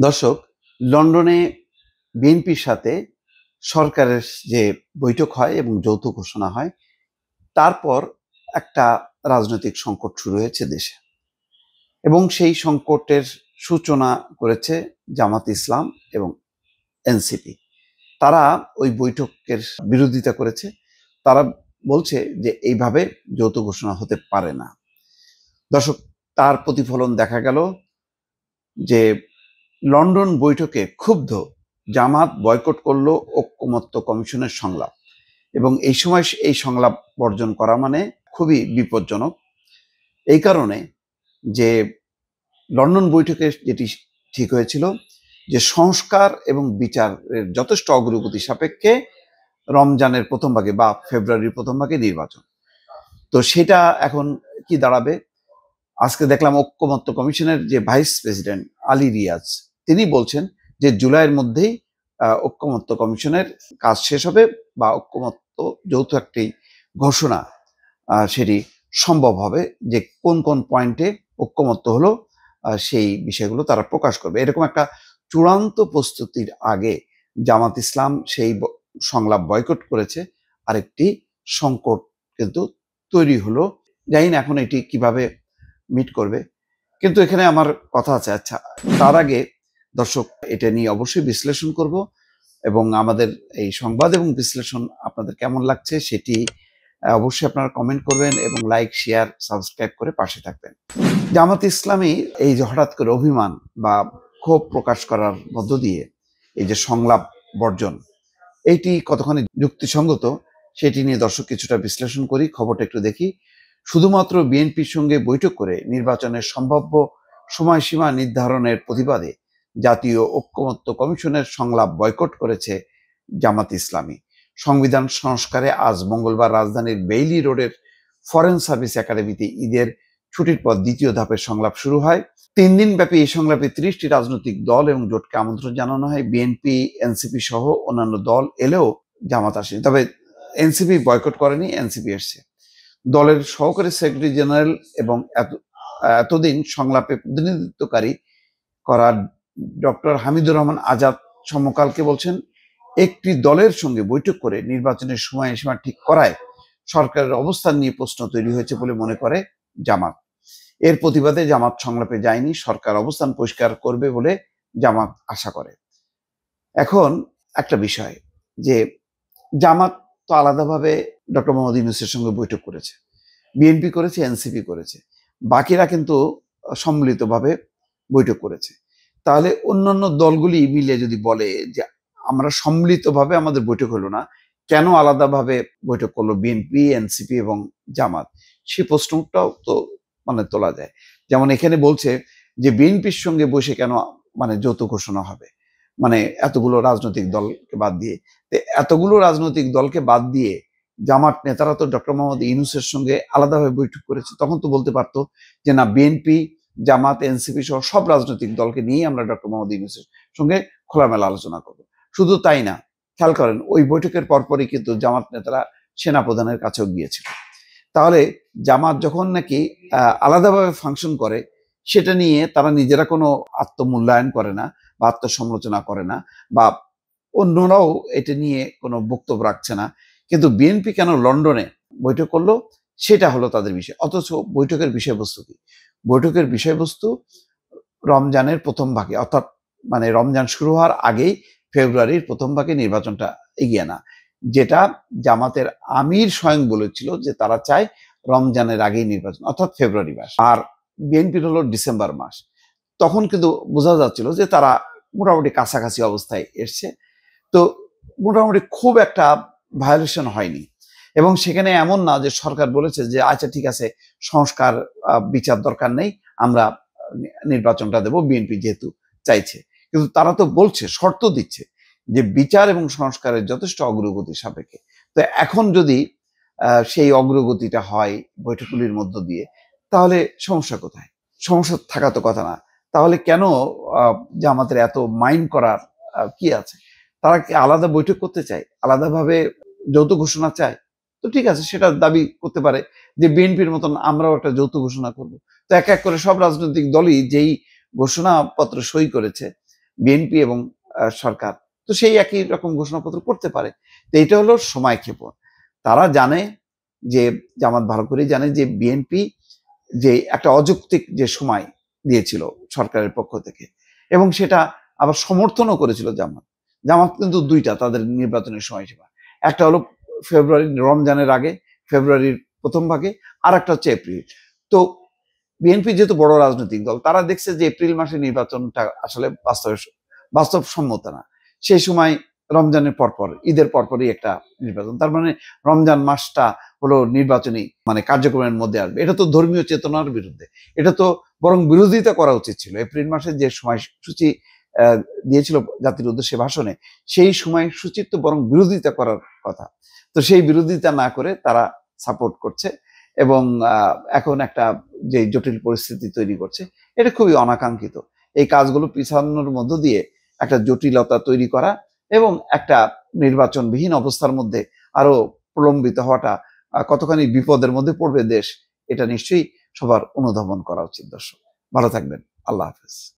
দর্শক, লন্ডনে বিএনপির সাথে সরকারের যে বৈঠক হয় এবং যৌথ ঘোষণা হয়, তারপর একটা রাজনৈতিক সংকট শুরু হয়েছে দেশে এবং সেই সংকটের সূচনা করেছে জামাত ইসলাম এবং এনসিপি। তারা ওই বৈঠকের বিরোধিতা করেছে। তারা বলছে যে এইভাবে যৌথ ঘোষণা হতে পারে না। দর্শক, তার প্রতিফলন দেখা গেল যে লন্ডন বৈঠকে ক্ষুব্ধ জামাত বয়কট করলো ঐকমত্য কমিশনের সংলাপ এবং এই সময় এই সংলাপ বর্জন করা মানে খুবই বিপজ্জনক। এই কারণে যে লন্ডন বৈঠকে যেটি ঠিক হয়েছিল যে সংস্কার এবং বিচারের যথেষ্ট অগ্রগতি সাপেক্ষে রমজানের প্রথম ভাগে বা ফেব্রুয়ারির প্রথম ভাগে নির্বাচন। তো সেটা এখন কি দাঁড়াবে? আজকে দেখলাম ঐকমত্য কমিশনের যে ভাইস প্রেসিডেন্ট আলী রিয়াজ, তিনি বলছেন যে জুলাইয়ের মধ্যেই ঐকমত্য কমিশনের কাজ শেষ হবে বা ঐকমত্য যৌথ একটি ঘোষণা সেটি সম্ভব হবে, যে কোন কোন পয়েন্টে ঐকমত্য হলো সেই বিষয়গুলো তারা প্রকাশ করবে। এরকম একটা চূড়ান্ত প্রস্তুতির আগে জামাত ইসলাম সেই সংলাপ বয়কট করেছে। আরেকটি সংকট কিন্তু তৈরি হলো। জানি না এখন এটি কিভাবে মিট করবে, কিন্তু এখানে আমার কথা আছে। আচ্ছা, তার আগে দর্শক, এটা নিয়ে অবশ্যই বিশ্লেষণ করব এবং আমাদের এই সংবাদ এবং বিশ্লেষণ আপনাদের কেমন লাগছে সেটি অবশ্যই আপনারা কমেন্ট করবেন এবং লাইক, শেয়ার, সাবস্ক্রাইব করে পাশে থাকবেন। জামাত ইসলামী এই যে হঠাৎ করে অভিমান বা ক্ষোভ প্রকাশ করার মধ্য দিয়ে এই যে সংলাপ বর্জন, এইটি কতখানি যুক্তিসঙ্গত সেটি নিয়ে দর্শক কিছুটা বিশ্লেষণ করি। খবরটা একটু দেখি। শুধুমাত্র বিএনপির সঙ্গে বৈঠক করে নির্বাচনের সম্ভাব্য সময়সীমা নির্ধারণের প্রতিবাদে জাতীয় ঐকমত্য কমিশনের সংলাপ বয়কট করেছে জামাত ইসলামী। সংবিধান সংস্কারে আজ মঙ্গলবার রাজধানীর বেইলি রোডের ফরেন সার্ভিস একাডেমিতে ঈদের ছুটির পর দ্বিতীয় ধাপের সংলাপ শুরু হয়। 3 দিন ব্যাপী এই সংলাপে 30টি রাজনৈতিক দল এবং জোটকে আমন্ত্রণ জানানো হয়। বিএনপি, এনসিপি সহ অন্যান্য দল এলেও জামাত আসেনি। তবে এনসিপি বয়কট করেনি, এনসিপি এসছে। দলের সহকারী সেক্রেটারি জেনারেল এবং এতদিন সংলাপে প্রতিনিধিত্বকারী করা ডক্টর হামিদুর রহমান আজাদ সমকালকে বলছেন, একটি দলের সঙ্গে বৈঠক করে নির্বাচনের সময়সীমা ঠিক করায় সরকারের অবস্থান নিয়ে প্রশ্ন তৈরি হয়েছে বলে মনে করে জামাত। এর প্রতিবাদে জামাত সংলাপে যায়নি, সরকার অবস্থান পরিষ্কার করবে বলে জামাত আশা করে। এখন একটা বিষয়, যে জামাত তো আলাদাভাবে ডক্টর মোহাম্মদ ইউনূসের সঙ্গে বৈঠক করেছে, বিএনপি করেছে, এনসিপি করেছে, বাকিরা কিন্তু সম্মিলিতভাবে বৈঠক করেছে। তাহলে অন্যান্য দলগুলি মিলে যদি বলে যে আমরা সম্মিলিতভাবে আমাদের বৈঠক হলো না, কেন আলাদাভাবে বৈঠক করলো বিএনপি, এনসিপি এবং জামাত, সেই প্রশ্নটাও তো তোলা যায়। যেমন এখানে বলছে যে বিএনপির সঙ্গে বসে কেন যৌথ ঘোষণা হবে, এতগুলো রাজনৈতিক দলকে বাদ দিয়ে। এতগুলো রাজনৈতিক দলকে বাদ দিয়ে জামাত নেতারা তো ডক্টর মোহাম্মদ ইউনূসের সঙ্গে আলাদাভাবে বৈঠক করেছে, তখন তো বলতে পারতো যে না, বিএনপি, জামাত, এনসিপি সহ সব রাজনৈতিক দলকে নিয়ে আমরা ডক্টর মোহাম্মদ ইউনূসের সঙ্গে খোলামেলা আলোচনা করব। শুধু তাই না, খেয়াল করেন ওই বৈঠকের পরপরই কিন্তু জামাত নেতারা সেনাপ্রধানের কাছেও গিয়েছিল। তাহলে জামাত যখন নাকি আলাদাভাবে ফাংশন করে, সেটা নিয়ে তারা নিজেরা কোনো আত্মমূল্যায়ন করে না বা আত্মসমালোচনা করে না, বা অন্যরাও এটা নিয়ে কোনো বক্তব্য রাখছে না। কিন্তু বিএনপি কেন লন্ডনে বৈঠক করলো, সেটা হলো তাদের বিষয়। অথচ বৈঠকের বিষয়বস্তু কি? বৈঠকের বিষয়বস্তু রমজানের প্রথম ভাগে, অর্থাৎ রমজান শুরু হওয়ার আগেই ফেব্রুয়ারির প্রথম ভাগে নির্বাচনটা এগিয়ে না, যেটা জামাতের আমির স্বয়ং বলেছিল যে তারা চায় রমজানের আগেই নির্বাচন, অর্থাৎ ফেব্রুয়ারি মাস, আর বিএনপির হলো ডিসেম্বর মাস। তখন কিন্তু বোঝা যাচ্ছিল যে তারা মোটামুটি কাছাকাছি অবস্থায় এসছে। তো মোটামুটি খুব একটা ভায়োলেশন হয়নি। এবং সেখানে এমন না যে সরকার বলেছে যে আচ্ছা ঠিক আছে, সংস্কার বিচার দরকার নেই, আমরা নির্বাচনটা দেব, বিএনপি যেহেতু চাইছে। কিন্তু তারা তো বলছে, শর্ত দিচ্ছে যে বিচার এবং সংস্কারের যথেষ্ট অগ্রগতি সাপেক্ষে। তো এখন যদি সেই অগ্রগতিটা হয় বৈঠকগুলির মধ্য দিয়ে, তাহলে সমস্যা কোথায়? সমস্যা থাকা তো কথা না। তাহলে কেন জামাতের এত মাইন্ড করার কি আছে? তারা কি আলাদা বৈঠক করতে চায়, আলাদাভাবে যৌথ ঘোষণা চায়? তো ঠিক আছে, সেটা দাবি করতে পারে যে বিএনপির মতন আমরাও একটা যৌথ ঘোষণা করব। তো এক এক করে সব রাজনৈতিক দলই যেই ঘোষণাপত্র সই করেছে বিএনপি এবং সরকার, তো সেই একই রকম ঘোষণাপত্র করতে পারে। তো এটা হলো সময়ক্ষেপণ। তারা জানে যে, জামাত ভালো করেই জানে যে বিএনপি যে একটা অযৌক্তিক যে সময় দিয়েছিল সরকারের পক্ষ থেকে, এবং সেটা আবার সমর্থনও করেছিল জামাত। জামাত কিন্তু দুইটা তাদের নির্বাচনের সময়সীমা, একটা হলো ফেব্রুয়ারি রমজানের আগে, ফেব্রুয়ারির প্রথম ভাগে, আর একটা হচ্ছে এপ্রিল। তো বিএনপি যেহেতু বড় রাজনৈতিক দল, তারা দেখছে যে এপ্রিল মাসে নির্বাচনটা আসলে বাস্তবসম্মত না। সেই সময় রমজানের পরপর, ঈদের পরপরই একটা নির্বাচন, তার মানে রমজান মাসটা হলো নির্বাচনী মানে কার্যক্রমের মধ্যে আসবে। এটা তো ধর্মীয় চেতনার বিরুদ্ধে, এটা তো বরং বিরোধিতা করা উচিত ছিল। এপ্রিল মাসে যে সময়সূচি দিয়েছিল জাতির উদ্দেশ্যে ভাষণে, সেই সময়সূচির তো বরং বিরোধিতা করার কথা। তো সেই বিরোধিতা না করে তারা সাপোর্ট করছে, এবং এখন একটা যে জটিল পরিস্থিতি তৈরি করছে, এটা খুবই অনাকাঙ্ক্ষিত। এই কাজগুলো পিছানোর মধ্য দিয়ে একটা জটিলতা তৈরি করা এবং একটা নির্বাচনবিহীন অবস্থার মধ্যে আরো প্রলম্বিত হওয়াটা কতখানি বিপদের মধ্যে পড়বে দেশ, এটা নিশ্চয়ই সবার অনুধাবন করা উচিত। দর্শক ভালো থাকবেন, আল্লাহ হাফেজ।